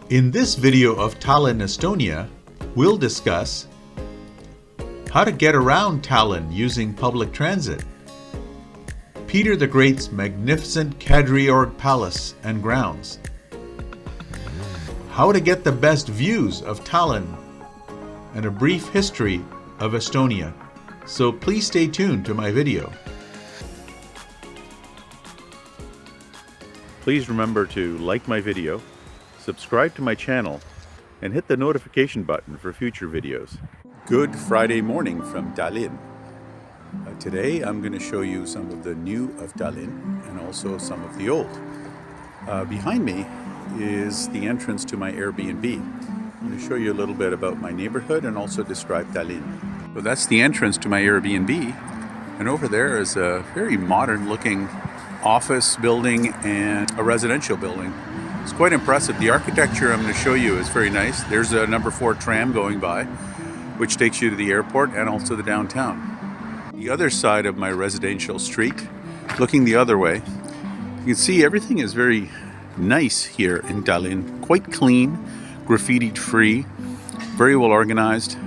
In this video of Tallinn, Estonia, we'll discuss how to get around Tallinn using public transit, Peter the Great's magnificent Kadriorg Palace and grounds, how to get the best views of Tallinn, and a brief history of Estonia. So please stay tuned to my video. Please remember to like my video, subscribe to my channel, and hit the notification button for future videos. Good Friday morning from Tallinn. Today I'm going to show you some of the new of Tallinn and also some of the old. Behind me is the entrance to my Airbnb. I'm going to show you a little bit about my neighborhood and also describe Tallinn. So that's the entrance to my Airbnb, and over there is a very modern looking office building and a residential building. It's quite impressive. The architecture I'm going to show you is very nice. There's a number 4 tram going by, which takes you to the airport and also the downtown. The other side of my residential street, looking the other way, you can see everything is very nice here in Tallinn. Quite clean, graffiti free, very well organized.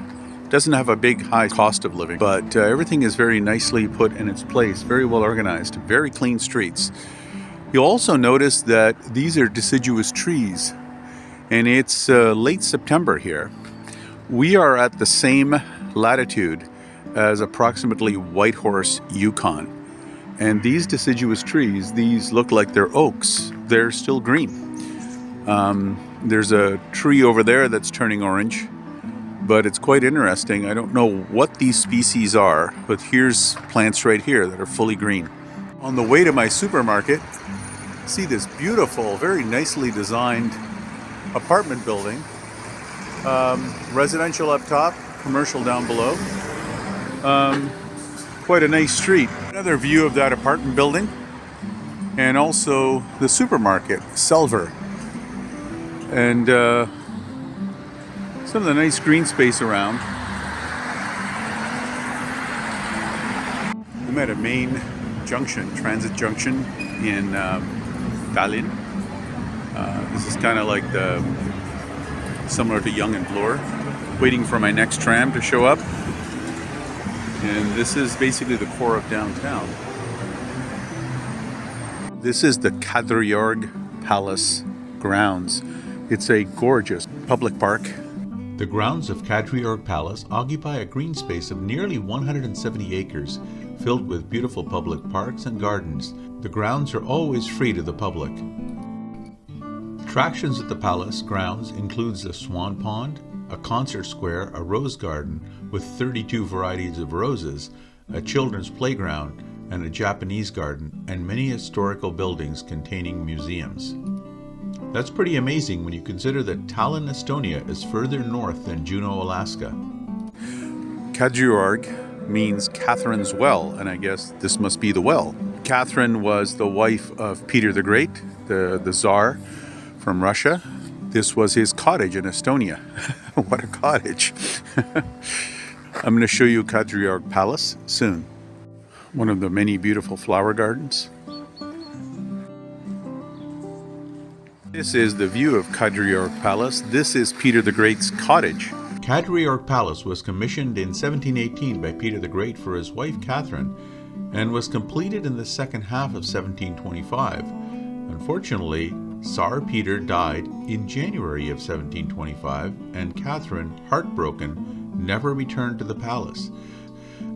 Doesn't have a big high cost of living, but everything is very nicely put in its place, very well organized, very clean streets. You'll also notice that these are deciduous trees, and it's late September here. We are at the same latitude as approximately Whitehorse, Yukon. And these deciduous trees, these look like they're oaks. They're still green. There's a tree over there that's turning orange, but it's quite interesting. I don't know what these species are, but here's plants right here that are fully green. On the way to my supermarket, see this beautiful, very nicely designed apartment building. Residential up top, commercial down below. Quite a nice street. Another view of that apartment building, and also the supermarket, Selver. And some of the nice green space around. I'm at a main junction, transit junction in Tallinn. This is kind of like similar to Young and Bloor, waiting for my next tram to show up. And this is basically the core of downtown. This is the Kadriorg Palace grounds. It's a gorgeous public park. The grounds of Kadriorg Palace occupy a green space of nearly 170 acres, filled with beautiful public parks and gardens. The grounds are always free to the public. Attractions at the palace grounds includes a swan pond, a concert square, a rose garden with 32 varieties of roses, a children's playground, and a Japanese garden, and many historical buildings containing museums. That's pretty amazing when you consider that Tallinn, Estonia is further north than Juneau, Alaska. Kadriorg means Catherine's well, and I guess this must be the well. Catherine was the wife of Peter the Great, the Tsar from Russia. This was his cottage in Estonia. What a cottage. I'm going to show you Kadriorg Palace soon. One of the many beautiful flower gardens. This is the view of Kadriorg Palace. This is Peter the Great's cottage. Kadriorg Palace was commissioned in 1718 by Peter the Great for his wife Catherine, and was completed in the second half of 1725. Unfortunately, Tsar Peter died in January of 1725, and Catherine, heartbroken, never returned to the palace.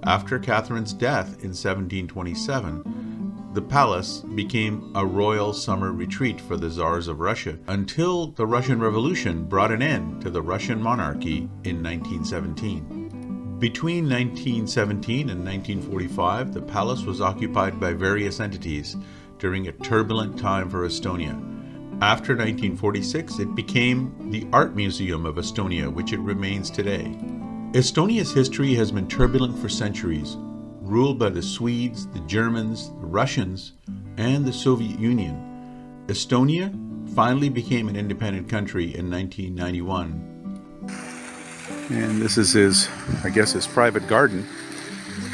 After Catherine's death in 1727, the palace became a royal summer retreat for the Tsars of Russia until the Russian Revolution brought an end to the Russian monarchy in 1917. Between 1917 and 1945, the palace was occupied by various entities during a turbulent time for Estonia. After 1946, it became the Art Museum of Estonia, which it remains today. Estonia's history has been turbulent for centuries, ruled by the Swedes, the Germans, the Russians, and the Soviet Union. Estonia finally became an independent country in 1991. And this is his private garden.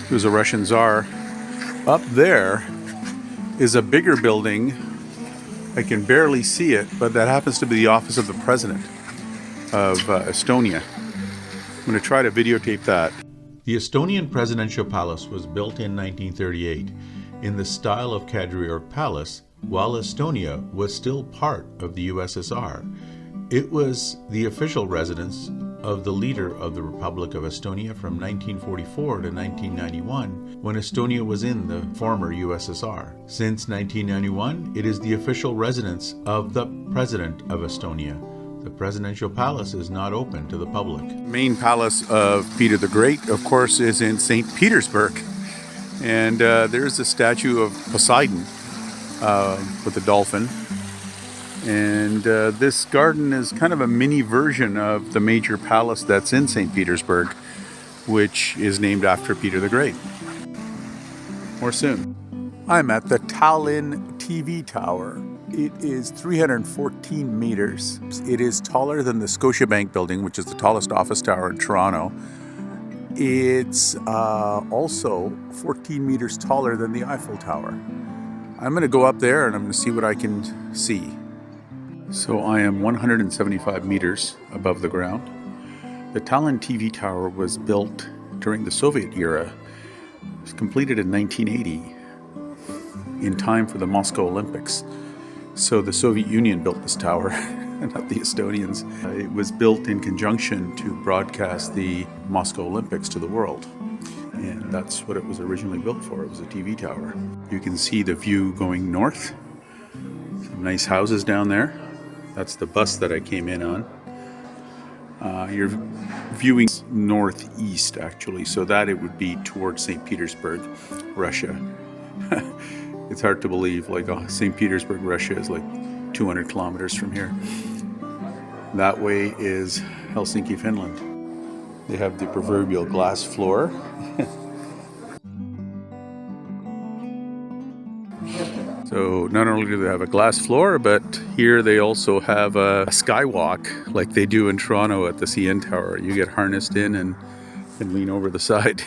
He was a Russian Tsar. Up there is a bigger building I can barely see it, but that happens to be the office of the president of Estonia. I'm going to try to videotape that. The Estonian presidential palace was built in 1938 in the style of Kadriorg Palace while Estonia was still part of the USSR. It was the official residence of the leader of the Republic of Estonia from 1944 to 1991, when Estonia was in the former USSR. Since 1991, it is the official residence of the President of Estonia. The presidential palace is not open to the public. The main palace of Peter the Great, of course, is in St. Petersburg. And there's a statue of Poseidon with a dolphin. And this garden is kind of a mini version of the major palace that's in St. Petersburg, which is named after Peter the Great. More soon. I'm at the Tallinn TV Tower. It is 314 meters. It is taller than the Scotiabank building, which is the tallest office tower in Toronto. It's also 14 meters taller than the Eiffel Tower. I'm going to go up there and I'm going to see what I can see. So I am 175 meters above the ground. The Tallinn TV Tower was built during the Soviet era. It was completed in 1980 in time for the Moscow Olympics. So the Soviet Union built this tower, not the Estonians. It was built in conjunction to broadcast the Moscow Olympics to the world. And that's what it was originally built for. It was a TV tower. You can see the view going north. Some nice houses down there. That's the bus that I came in on. You're viewing northeast, actually, so that it would be towards St. Petersburg, Russia. It's hard to believe, like St. Petersburg, Russia is like 200 kilometers from here. That way is Helsinki, Finland. They have the proverbial glass floor. So not only do they have a glass floor, but here they also have a skywalk like they do in Toronto at the CN Tower. You get harnessed in and lean over the side.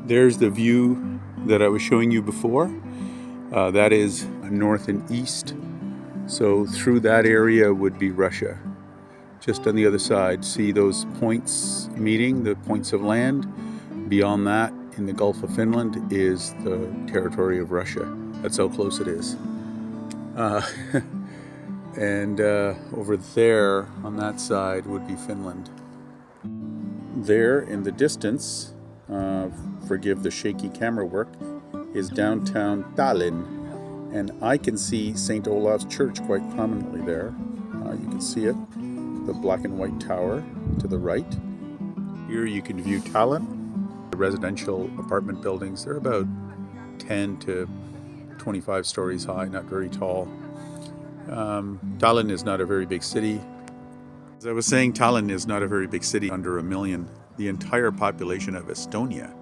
There's the view that I was showing you before. That is north and east. So through that area would be Russia. Just on the other side, see those points meeting, the points of land? Beyond that, in the Gulf of Finland, is the territory of Russia. That's how close it is. And over there, on that side, would be Finland. There, in the distance, forgive the shaky camera work, is downtown Tallinn. And I can see St. Olav's Church quite prominently there. You can see it. The black and white tower to the right. Here you can view Tallinn. The residential apartment buildings, they're about 10 to 25 stories high, not very tall. Tallinn is not a very big city. As I was saying, Tallinn is not a very big city, under 1 million. The entire population of Estonia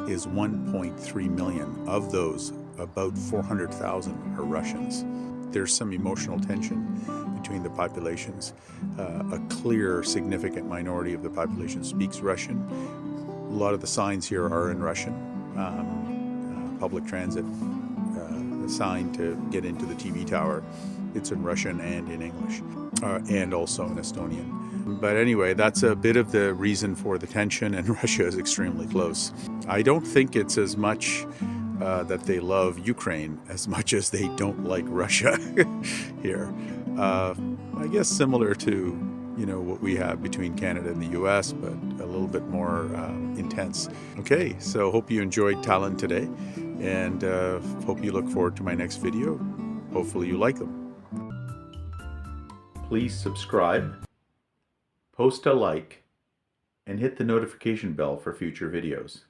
is 1.3 million. Of those, about 400,000 are Russians. There's some emotional tension between the populations. A clear, significant minority of the population speaks Russian. A lot of the signs here are in Russian. Public transit, the sign to get into the TV tower, it's in Russian and in English, and also in Estonian. But anyway, that's a bit of the reason for the tension, and Russia is extremely close. I don't think it's as much that they love Ukraine as much as they don't like Russia here. I guess similar to, what we have between Canada and the US, but a little bit more intense. Okay, so hope you enjoyed Tallinn today, and hope you look forward to my next video. Hopefully you like them. Please subscribe, post a like, and hit the notification bell for future videos.